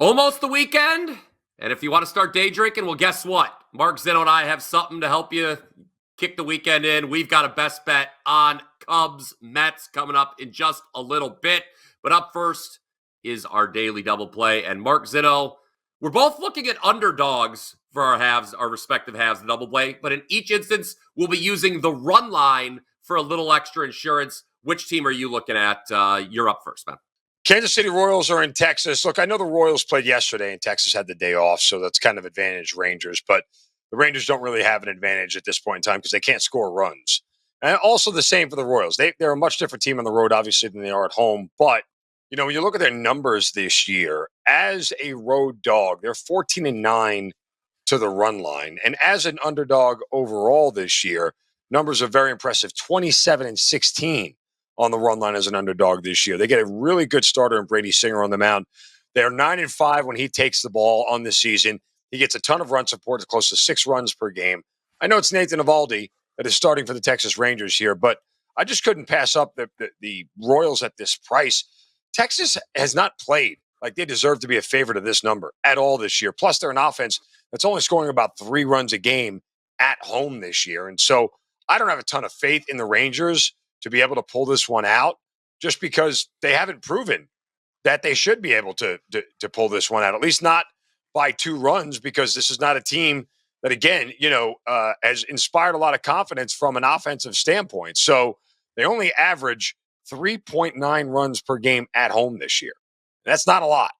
Almost the weekend, and if you want to start day drinking, well, guess what? Mark Zinno and I have something to help you kick the weekend in. We've got a best bet on Cubs Mets coming up in just a little bit. But up first is our daily double play. And Mark Zinno, we're both looking at underdogs for our halves, our respective halves of double play. But in each instance, we'll be using the run line for a little extra insurance. Which team are you looking at? You're up first, man. Kansas City Royals are in Texas. Look, I know the Royals played yesterday and Texas had the day off, so that's kind of advantage Rangers. But the Rangers don't really have an advantage at this point in time because they can't score runs. And also the same for the Royals. They're a much different team on the road, obviously, than they are at home. But, when you look at their numbers this year, as a road dog, they're 14-9 to the run line. And as an underdog overall this year, numbers are very impressive, 27-16. On the run line as an underdog this year. They get a really good starter in Brady Singer on the mound. They're 9-5 when he takes the ball on the season. He gets a ton of run support, it's close to 6 runs per game. I know it's Nathan Eovaldi that is starting for the Texas Rangers here, but I just couldn't pass up the Royals at this price. Texas has not played like they deserve to be a favorite of this number at all this year. Plus, they're an offense that's only scoring about 3 runs a game at home this year. And so I don't have a ton of faith in the Rangers to be able to pull this one out, just because they haven't proven that they should be able to pull this one out, at least not by 2 runs, because this is not a team that, again, has inspired a lot of confidence from an offensive standpoint. So they only average 3.9 runs per game at home this year. That's not a lot.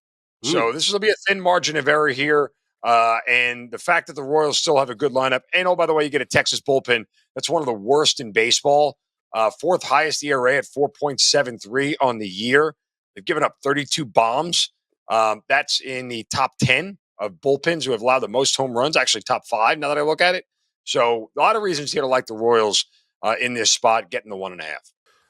So this will be a thin margin of error here. And the fact that the Royals still have a good lineup, and oh, by the way, you get a Texas bullpen that's one of the worst in baseball. 4th highest ERA at 4.73 on the year. They've given up 32 bombs. That's in the top 10 of bullpens who have allowed the most home runs, actually top 5 now that I look at it. So a lot of reasons here to like the Royals in this spot, getting the 1.5.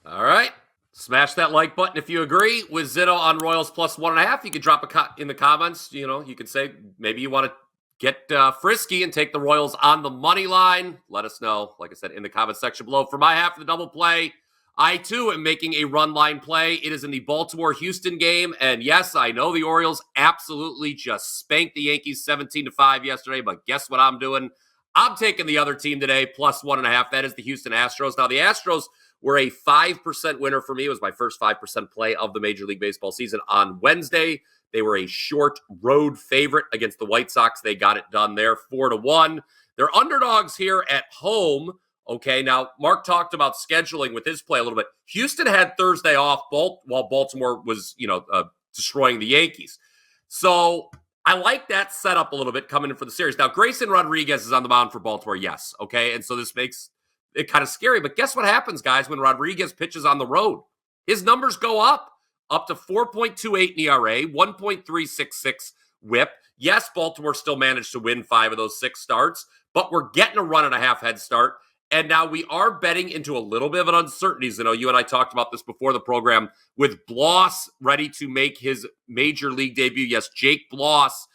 All right. Smash that like button if you agree with Zinno on Royals plus 1.5. You could drop in the comments. You could say maybe you want to get frisky and take the Royals on the money line. Let us know, like I said, in the comment section below. For my half of the double play, I too am making a run line play. It is in the Baltimore-Houston game. And yes, I know the Orioles absolutely just spanked the Yankees 17-5 yesterday, but guess what I'm doing? I'm taking the other team today, plus 1.5. That is the Houston Astros. Now, the Astros were a 5% winner for me. It was my first 5% play of the Major League Baseball season on Wednesday. They were a short road favorite against the White Sox. They got it done there, 4-1. They're underdogs here at home. Okay, now Mark talked about scheduling with his play a little bit. Houston had Thursday off while Baltimore was, destroying the Yankees. So I like that setup a little bit coming in for the series. Now, Grayson Rodriguez is on the mound for Baltimore, yes. Okay, and so this makes it kind of scary. But guess what happens, guys, when Rodriguez pitches on the road? His numbers go up to 4.28 in ERA, 1.366 whip. Yes, Baltimore still managed to win 5 of those 6 starts, but we're getting a 1.5 head start. And now we are betting into a little bit of an uncertainty. You and I talked about this before the program with Bloss ready to make his major league debut. Yes, Jake Bloss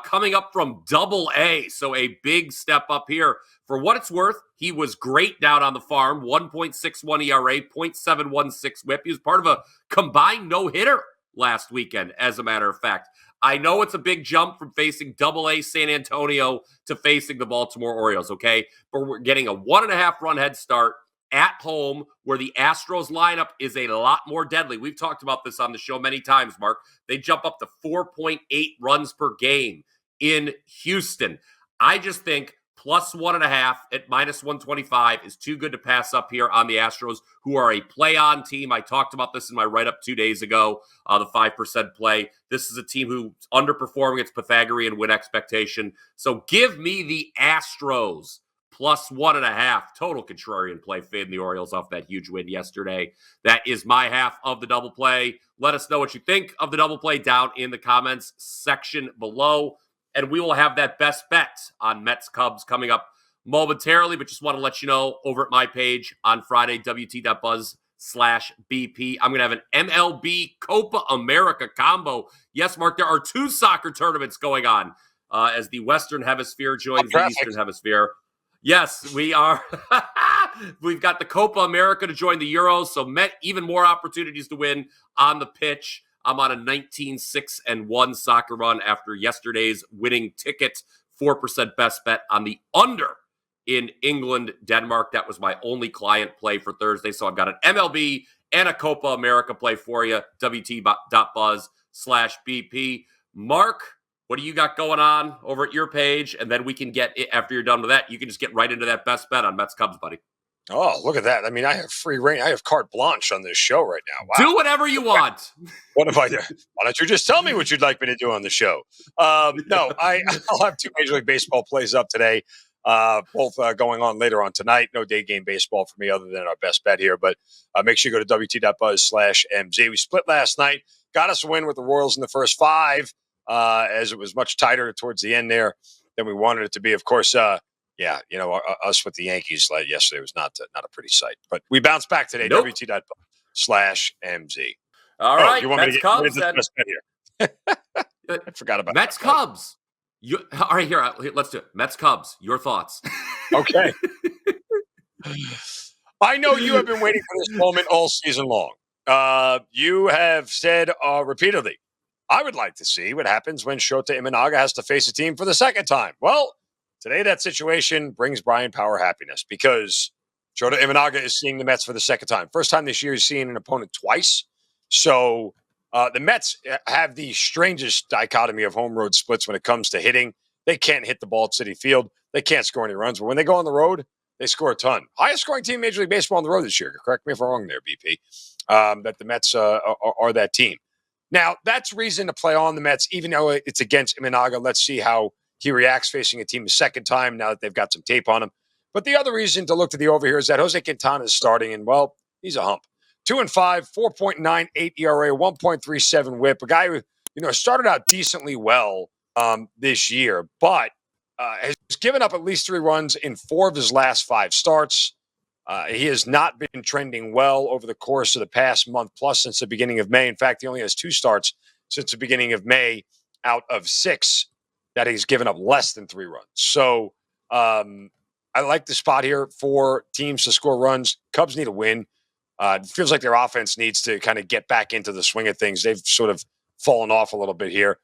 coming up from Double-A, so a big step up here. For what it's worth, he was great down on the farm, 1.61 ERA, 0.716 whip. He was part of a combined no-hitter last weekend, as a matter of fact. I know it's a big jump from facing Double-A San Antonio to facing the Baltimore Orioles, okay? But we're getting a 1.5 run head start at home where the Astros lineup is a lot more deadly. We've talked about this on the show many times, Mark. They jump up to 4.8 runs per game in Houston. I just think plus 1.5 at minus 125 is too good to pass up here on the Astros, who are a play-on team. I talked about this in my write-up 2 days ago, the 5% play. This is a team who's underperforming its Pythagorean win expectation. So give me the Astros plus 1.5. Total contrarian play, fading the Orioles off that huge win yesterday. That is my half of the double play. Let us know what you think of the double play down in the comments section below. And we will have that best bet on Mets Cubs coming up momentarily. But just want to let you know, over at my page on Friday, WT.buzz/BP, I'm going to have an MLB Copa America combo. Yes, Mark, there are 2 soccer tournaments going on as the Western Hemisphere joins the Eastern Hemisphere. Yes, we are. We've got the Copa America to join the Euros, so even more opportunities to win on the pitch. I'm on a 19-6-1 soccer run after yesterday's winning ticket. 4% best bet on the under in England, Denmark. That was my only client play for Thursday. So I've got an MLB and a Copa America play for you. WT.buzz/BP. Mark, what do you got going on over at your page? And then we can get it after you're done with that. You can just get right into that best bet on Mets Cubs, buddy. Oh, look at that. I mean, I have free reign. I have carte blanche on this show right now. Wow. Do whatever you want. What if I do? Why don't you just tell me what you'd like me to do on the show? No, I'll have 2 Major League Baseball plays up today, both going on later on tonight. No day game baseball for me other than our best bet here. But make sure you go to WT.buzz/MZ. We split last night. Got us a win with the Royals in the first 5, as it was much tighter towards the end there than we wanted it to be. Of course, yeah, us with the Yankees yesterday was not a pretty sight. But we bounced back today. Nope. WT.buzz/MZ. All right, you want Mets me to Cubs. get best bet here? I forgot about Mets that. Cubs. All right, here, let's do it. Mets Cubs. Your thoughts? Okay. I know you have been waiting for this moment all season long. You have said repeatedly, I would like to see what happens when Shota Imanaga has to face a team for the second time. Well, today that situation brings Bryan Power happiness because Shota Imanaga is seeing the Mets for the second time. First time this year he's seeing an opponent twice. So the Mets have the strangest dichotomy of home road splits when it comes to hitting. They can't hit the ball at Citi Field. They can't score any runs. But when they go on the road, they score a ton. Highest scoring team in Major League Baseball on the road this year. Correct me if I'm wrong there, BP. That the Mets are that team. Now, that's reason to play on the Mets, even though it's against Imanaga. Let's see how he reacts facing a team a second time now that they've got some tape on him. But the other reason to look to the over here is that Jose Quintana is starting, and, well, he's a hump. 2-5, 4.98 ERA, 1.37 WHIP. A guy who, started out decently well this year, but has given up at least 3 runs in 4 of his last 5 starts. He has not been trending well over the course of the past month plus since the beginning of May. In fact, he only has 2 starts since the beginning of May out of 6 that he's given up less than 3 runs. So I like the spot here for teams to score runs. Cubs need a win. It feels like their offense needs to kind of get back into the swing of things. They've sort of fallen off a little bit here.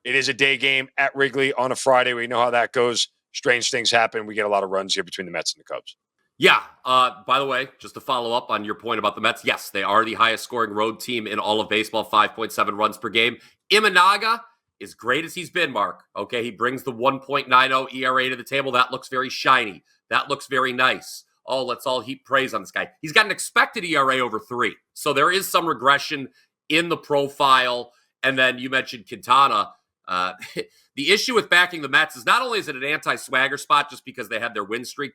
It is a day game at Wrigley on a Friday. We know how that goes. Strange things happen. We get a lot of runs here between the Mets and the Cubs. Yeah. By the way, just to follow up on your point about the Mets, yes, they are the highest scoring road team in all of baseball, 5.7 runs per game. Imanaga, as great as he's been, Mark, okay, he brings the 1.90 ERA to the table. That looks very shiny. That looks very nice. Oh, let's all heap praise on this guy. He's got an expected ERA over 3. So there is some regression in the profile. And then you mentioned Quintana. The issue with backing the Mets is not only is it an anti-swagger spot just because they had their win streak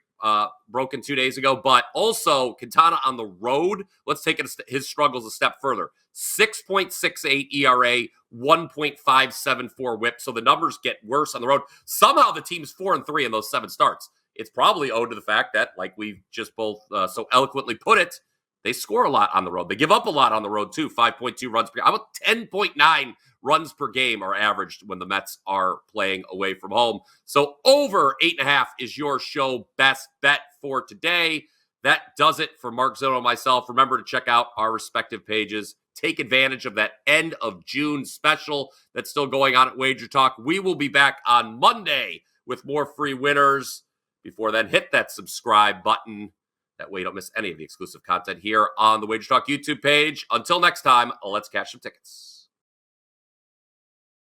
broken 2 days ago, but also Quintana on the road. Let's take his struggles a step further. 6.68 ERA, 1.574 WHIP. So the numbers get worse on the road. Somehow the team's 4-3 in those 7 starts. It's probably owed to the fact that, like we've just both so eloquently put it, they score a lot on the road. They give up a lot on the road, too. 5.2 runs per game. About 10.9 runs per game are averaged when the Mets are playing away from home. So over 8.5 is your show best bet for today. That does it for Mark Zinno and myself. Remember to check out our respective pages. Take advantage of that end of June special that's still going on at WagerTalk. We will be back on Monday with more free winners. Before then, hit that subscribe button. That way you don't miss any of the exclusive content here on the WagerTalk YouTube page. Until next time, let's cash some tickets.